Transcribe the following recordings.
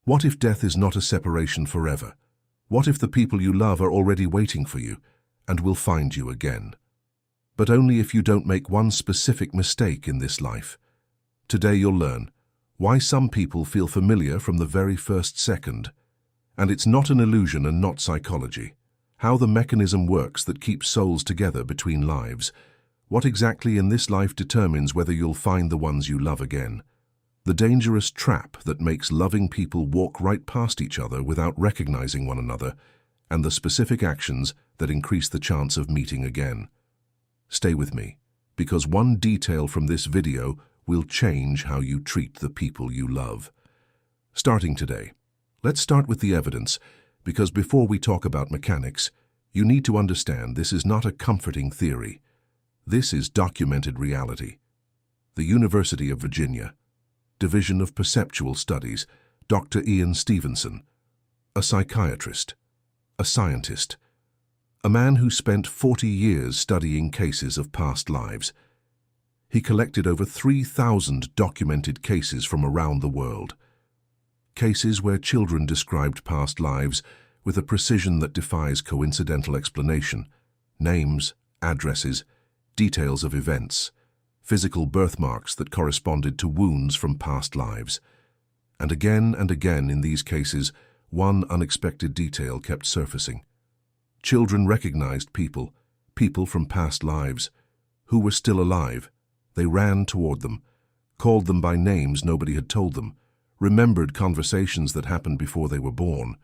What if death is not a separation forever? What if the people you love are already waiting for you and will find you again? But only if you don't make one specific mistake in this life. Today you'll learn why some people feel familiar from the very first second. And it's not an illusion and not psychology. How the mechanism works that keeps souls together between lives. What exactly in this life determines whether you'll find the ones you love again. The dangerous trap that makes loving people walk right past each other without recognizing one another, and the specific actions that increase the chance of meeting again. Stay with me, because one detail from this video will change how you treat the people you love. Starting today, let's start with the evidence, because before we talk about mechanics, you need to understand this is not a comforting theory. This is documented reality. The University of Virginia, Division of Perceptual Studies, Dr. Ian Stevenson, a psychiatrist, a scientist, a man who spent 40 years studying cases of past lives. He collected over 3,000 documented cases from around the world. Cases where children described past lives with a precision that defies coincidental explanation. Names, addresses, details of events, physical birthmarks that corresponded to wounds from past lives. And again in these cases, one unexpected detail kept surfacing. Children recognized people from past lives, who were still alive. They ran toward them, called them by names nobody had told them, remembered conversations that happened before they were born.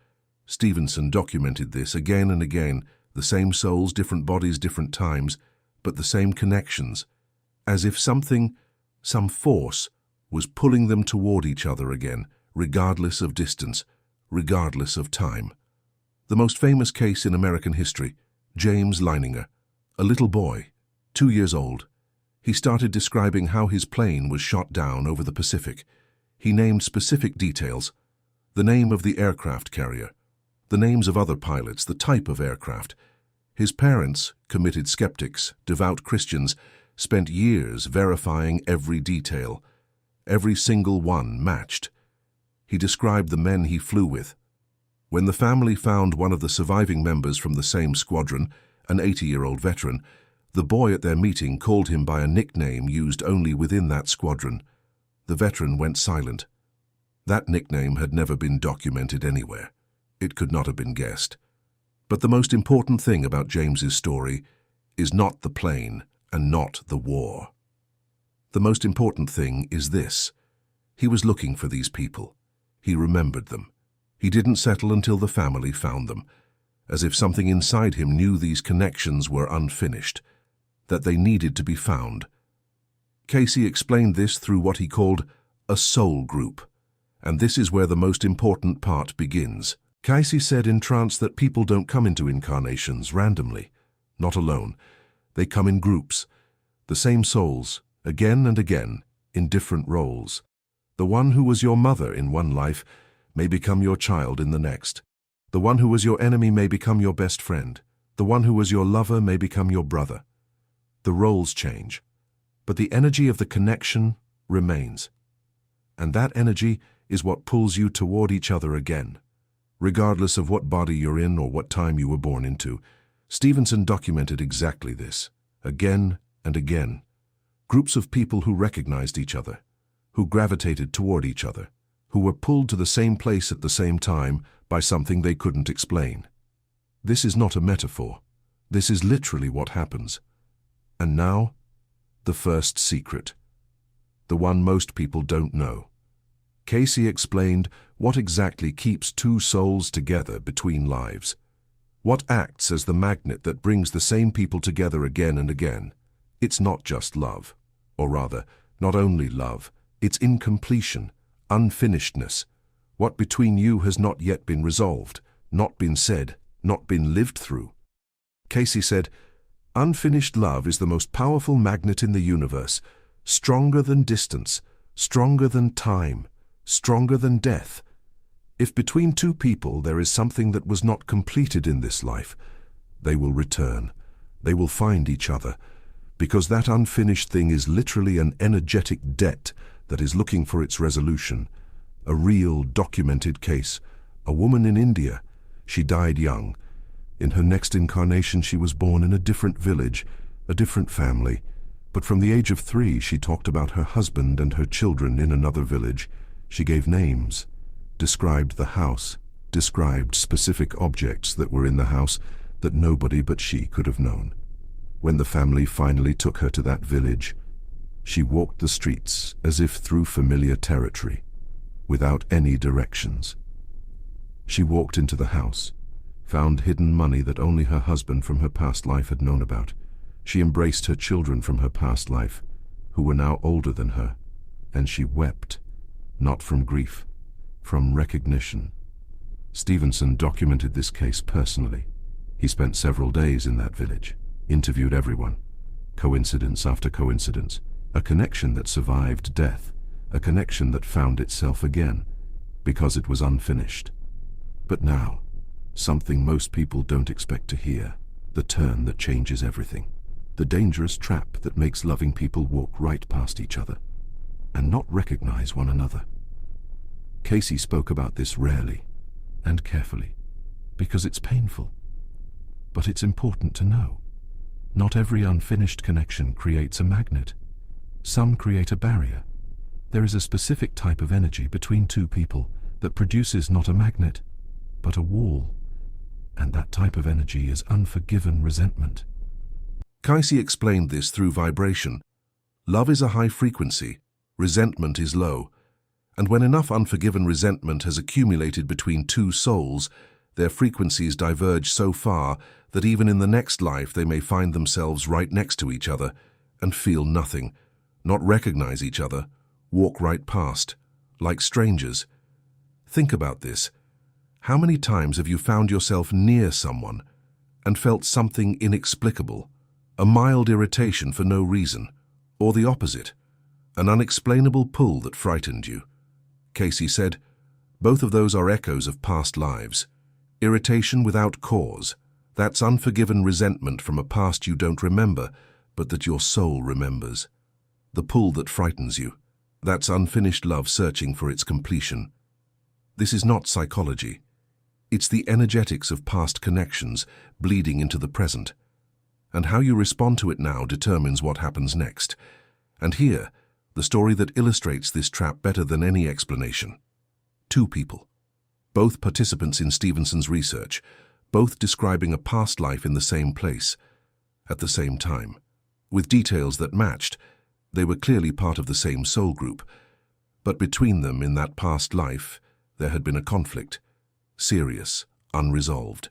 Stevenson documented this again and again, the same souls, different bodies, different times, but the same connections, as if some force, was pulling them toward each other again, regardless of distance, regardless of time. The most famous case in American history, James Leininger, a little boy, 2 years old. He started describing how his plane was shot down over the Pacific. He named specific details, the name of the aircraft carrier, the names of other pilots, the type of aircraft. His parents, committed skeptics, devout Christians, spent years verifying every detail. Every single one matched. He described the men he flew with. When the family found one of the surviving members from the same squadron, an 80-year-old veteran, the boy at their meeting called him by a nickname used only within that squadron. The veteran went silent. That nickname had never been documented anywhere. It could not have been guessed. But the most important thing about James's story is not the plane and not the war. The most important thing is this. He was looking for these people. He remembered them. He didn't settle until the family found them, as if something inside him knew these connections were unfinished, that they needed to be found. Cayce explained this through what he called a soul group, and this is where the most important part begins. Cayce said in trance that people don't come into incarnations randomly, not alone. They come in groups, the same souls, again and again, in different roles. The one who was your mother in one life may become your child in the next. The one who was your enemy may become your best friend. The one who was your lover may become your brother. The roles change, but the energy of the connection remains. And that energy is what pulls you toward each other again. Regardless of what body you're in or what time you were born into, Stevenson documented exactly this, again and again. Groups of people who recognized each other, who gravitated toward each other, who were pulled to the same place at the same time by something they couldn't explain. This is not a metaphor. This is literally what happens. And now, the first secret. The one most people don't know. Cayce explained what exactly keeps two souls together between lives. What acts as the magnet that brings the same people together again and again. It's not just love, or rather, not only love, it's incompletion, unfinishedness. What between you has not yet been resolved, not been said, not been lived through. Cayce said, unfinished love is the most powerful magnet in the universe, stronger than distance, stronger than time, stronger than death. If between two people there is something that was not completed in this life, they will return. They will find each other, because that unfinished thing is literally an energetic debt that is looking for its resolution. A real, documented case. A woman in India. She died young. In her next incarnation, she was born in a different village, a different family. But from the age of 3, she talked about her husband and her children in another village. She gave names, described the house, described specific objects that were in the house that nobody but she could have known. When the family finally took her to that village, she walked the streets as if through familiar territory, without any directions. She walked into the house, found hidden money that only her husband from her past life had known about. She embraced her children from her past life, who were now older than her, and she wept, not from grief, from recognition. Stevenson documented this case personally. He spent several days in that village, interviewed everyone. Coincidence after coincidence, a connection that survived death, a connection that found itself again, because it was unfinished. But now, something most people don't expect to hear, the turn that changes everything. The dangerous trap that makes loving people walk right past each other and not recognize one another. Cayce spoke about this rarely and carefully because it's painful. But it's important to know. Not every unfinished connection creates a magnet. Some create a barrier. There is a specific type of energy between two people that produces not a magnet, but a wall. And that type of energy is unforgiven resentment. Cayce explained this through vibration. Love is a high frequency, resentment is low, and when enough unforgiven resentment has accumulated between two souls, their frequencies diverge so far that even in the next life they may find themselves right next to each other and feel nothing, not recognize each other, walk right past, like strangers. Think about this. How many times have you found yourself near someone and felt something inexplicable? A mild irritation for no reason, or the opposite, an unexplainable pull that frightened you. Cayce said, both of those are echoes of past lives. Irritation without cause, that's unforgiven resentment from a past you don't remember, but that your soul remembers. The pull that frightens you, that's unfinished love searching for its completion. This is not psychology. It's the energetics of past connections bleeding into the present. And how you respond to it now determines what happens next. And here, the story that illustrates this trap better than any explanation. Two people, both participants in Stevenson's research, both describing a past life in the same place, at the same time. With details that matched, they were clearly part of the same soul group. But between them in that past life, there had been a conflict, serious, unresolved.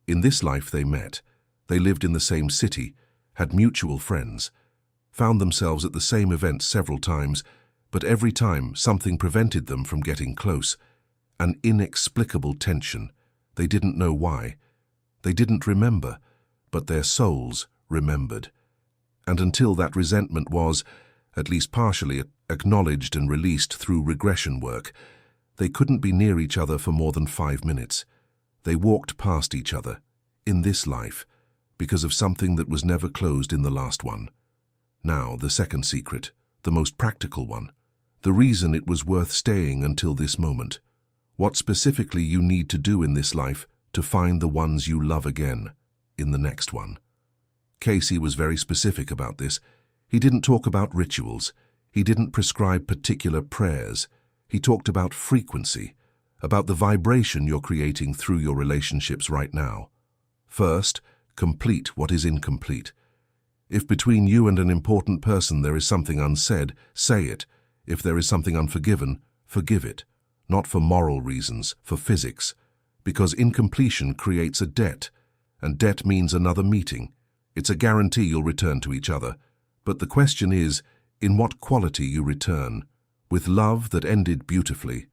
In this life they met. They lived in the same city, had mutual friends, found themselves at the same event several times, but every time something prevented them from getting close. An inexplicable tension. They didn't know why. They didn't remember, but their souls remembered. And until that resentment was, at least partially, acknowledged and released through regression work, they couldn't be near each other for more than 5 minutes. They walked past each other, in this life, because of something that was never closed in the last one. Now, the second secret, the most practical one, the reason it was worth staying until this moment. What specifically you need to do in this life to find the ones you love again, in the next one. Cayce was very specific about this. He didn't talk about rituals. He didn't prescribe particular prayers. He talked about frequency, about the vibration you're creating through your relationships right now. First, complete what is incomplete. If between you and an important person there is something unsaid, say it. If there is something unforgiven, forgive it. Not for moral reasons, for physics. Because incompletion creates a debt, and debt means another meeting. It's a guarantee you'll return to each other. But the question is, in what quality you return? With love that ended beautifully,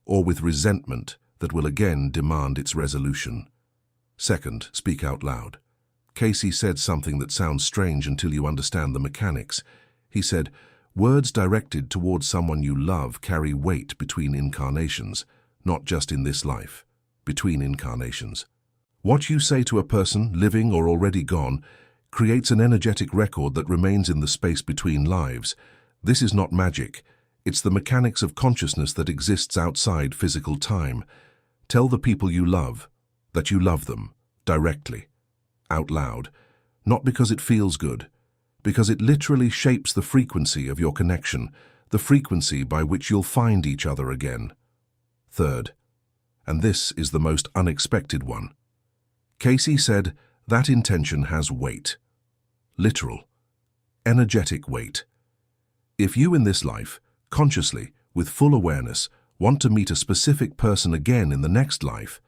or with resentment that will again demand its resolution? Second, speak out loud. Cayce said something that sounds strange until you understand the mechanics. He said, words directed towards someone you love carry weight between incarnations, not just in this life, between incarnations. What you say to a person, living or already gone, creates an energetic record that remains in the space between lives. This is not magic. It's the mechanics of consciousness that exists outside physical time. Tell the people you love that you love them, directly, out loud, not because it feels good, because it literally shapes the frequency of your connection, the frequency by which you'll find each other again. Third, and this is the most unexpected one, Cayce said that intention has weight. Literal, energetic weight. If you in this life, consciously, with full awareness, want to meet a specific person again in the next life,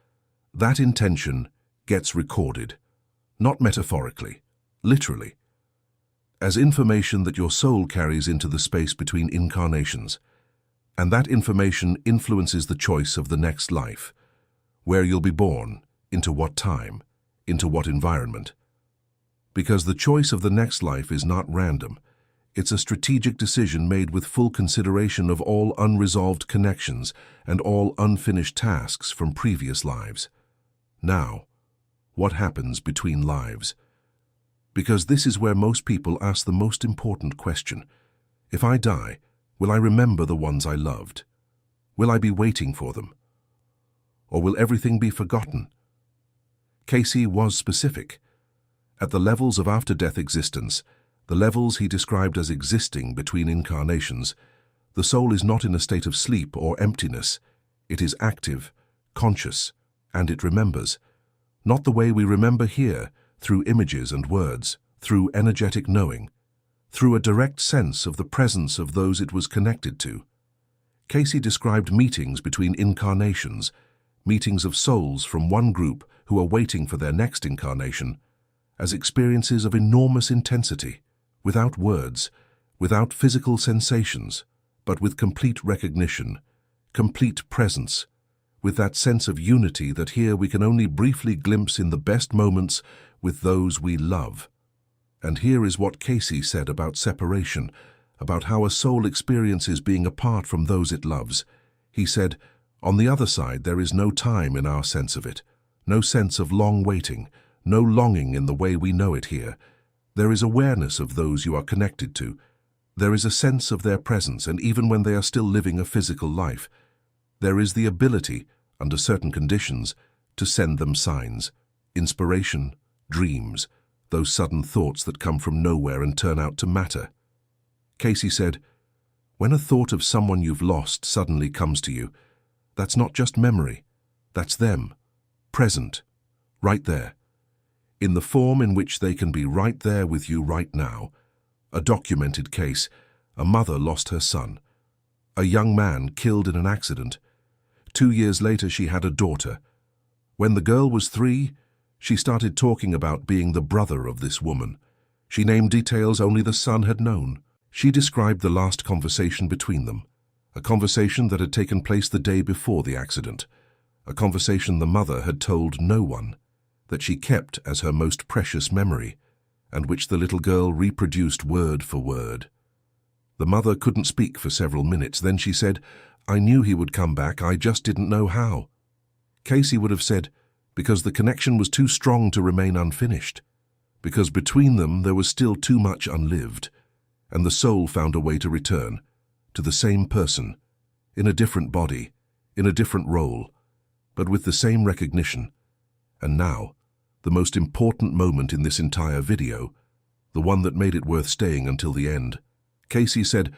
that intention gets recorded, not metaphorically, literally, as information that your soul carries into the space between incarnations, and that information influences the choice of the next life, where you'll be born, into what time, into what environment. Because the choice of the next life is not random. It's a strategic decision made with full consideration of all unresolved connections and all unfinished tasks from previous lives. Now, what happens between lives? Because this is where most people ask the most important question. If I die, will I remember the ones I loved? Will I be waiting for them? Or will everything be forgotten? Cayce was specific. At the levels of after-death existence, the levels he described as existing between incarnations, the soul is not in a state of sleep or emptiness. It is active, conscious, and it remembers. Not the way we remember here, through images and words, through energetic knowing, through a direct sense of the presence of those it was connected to. Cayce described meetings between incarnations, meetings of souls from one group who are waiting for their next incarnation, as experiences of enormous intensity, without words, without physical sensations, but with complete recognition, complete presence, with that sense of unity that here we can only briefly glimpse in the best moments with those we love. And here is what Cayce said about separation, about how a soul experiences being apart from those it loves. He said, on the other side there is no time in our sense of it, no sense of long waiting, no longing in the way we know it here. There is awareness of those you are connected to. There is a sense of their presence, and even when they are still living a physical life, there is the ability, under certain conditions, to send them signs, inspiration, dreams, those sudden thoughts that come from nowhere and turn out to matter. Cayce said, when a thought of someone you've lost suddenly comes to you, that's not just memory, that's them, present, right there, in the form in which they can be right there with you right now. A documented case, a mother lost her son. A young man killed in an accident. 2 years later she had a daughter. When the girl was 3, she started talking about being the brother of this woman. She named details only the son had known. She described the last conversation between them, a conversation that had taken place the day before the accident, a conversation the mother had told no one, that she kept as her most precious memory, and which the little girl reproduced word for word. The mother couldn't speak for several minutes. Then she said, I knew he would come back, I just didn't know how. Cayce would have said, because the connection was too strong to remain unfinished, because between them there was still too much unlived, and the soul found a way to return to the same person, in a different body, in a different role, but with the same recognition. And now, the most important moment in this entire video, the one that made it worth staying until the end. Cayce said,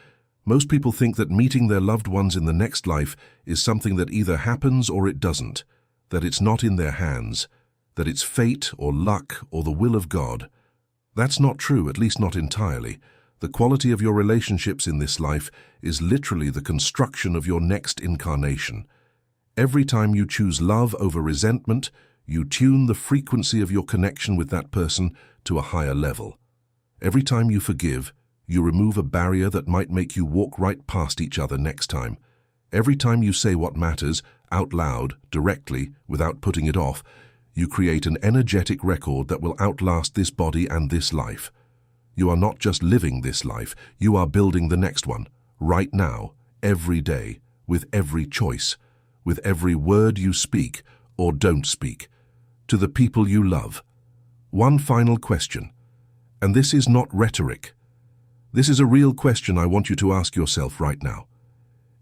most people think that meeting their loved ones in the next life is something that either happens or it doesn't, that it's not in their hands, that it's fate or luck or the will of God. That's not true, at least not entirely. The quality of your relationships in this life is literally the construction of your next incarnation. Every time you choose love over resentment, you tune the frequency of your connection with that person to a higher level. Every time you forgive, you remove a barrier that might make you walk right past each other next time. Every time you say what matters, out loud, directly, without putting it off, you create an energetic record that will outlast this body and this life. You are not just living this life, you are building the next one, right now, every day, with every choice, with every word you speak or don't speak, to the people you love. One final question, and this is not rhetoric. This is a real question I want you to ask yourself right now.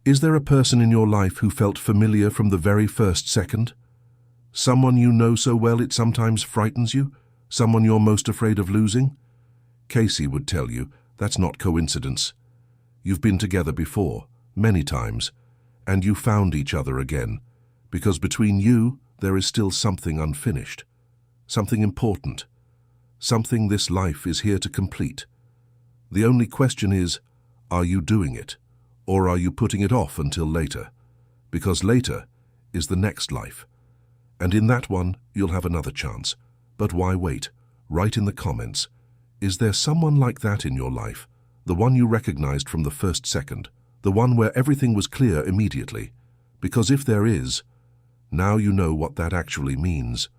Is there a person in your life who felt familiar from the very first second? Someone you know so well it sometimes frightens you? Someone you're most afraid of losing? Cayce would tell you that's not coincidence. You've been together before, many times, and you found each other again, because between you there is still something unfinished, something important, something this life is here to complete. The only question is, are you doing it, or are you putting it off until later? Because later is the next life, and in that one you'll have another chance. But why wait? Write in the comments, is there someone like that in your life, the one you recognized from the first second, the one where everything was clear immediately? Because if there is, now you know what that actually means.